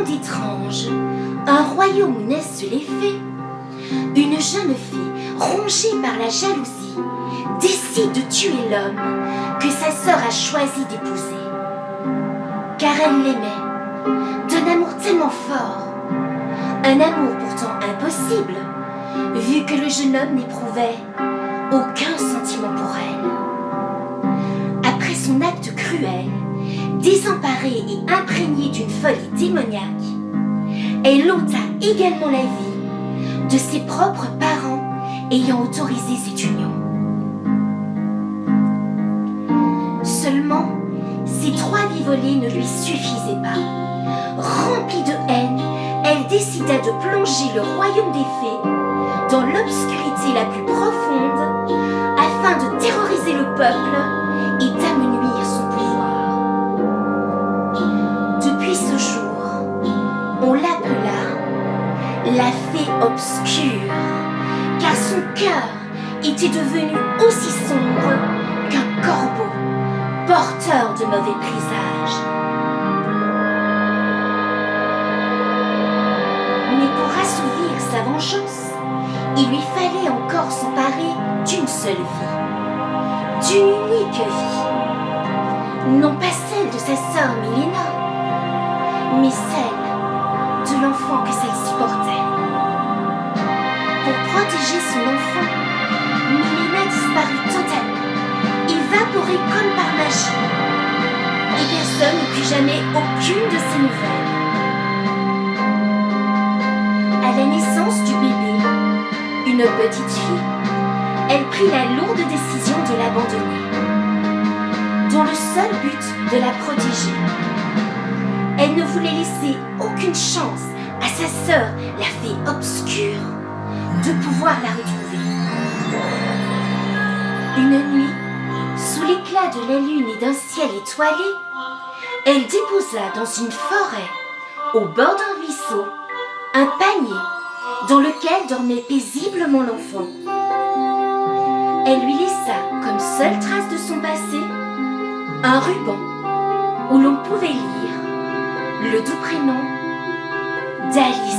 d'étrange, un royaume où naissent les fées, une jeune fille, rongée par la jalousie, décide de tuer l'homme que sa sœur a choisi d'épouser. Car elle l'aimait, d'un amour tellement fort, un amour pourtant impossible, vu que le jeune homme n'éprouvait aucun sentiment pour elle. Après son acte cruel, désemparée et imprégnée d'une folie démoniaque, elle ôta également la vie de ses propres parents ayant autorisé cette union. Seulement, ces 3 vies volées ne lui suffisaient pas. Remplie de haine, elle décida de plonger le royaume des fées dans l'obscurité la plus profonde afin de terroriser le peuple et d'amenuire son pouvoir. Depuis ce jour, on l'appela la fée obscure, car son cœur était devenu aussi sombre qu'un corbeau porteur de mauvais présages. Mais pour assouvir sa vengeance, il lui fallait encore s'emparer d'une seule vie, d'une unique vie, non pas celle de sa sœur Milena, mais celle de l'enfant que celle-ci portait. Pour protéger son enfant, Milena disparut totalement, évaporée comme par magie, et personne ne put jamais aucune de ses nouvelles. À la naissance du bébé, une petite fille, elle prit la lourde décision de l'abandonner, dans le seul but de la protéger. Elle ne voulait laisser aucune chance à sa sœur, la fée obscure, de pouvoir la retrouver. Une nuit, sous l'éclat de la lune et d'un ciel étoilé, elle déposa dans une forêt, au bord d'un ruisseau, un panier dans lequel dormait paisiblement l'enfant. Elle lui laissa comme seule trace de son passé un ruban où l'on pouvait lire le doux prénom d'Alice.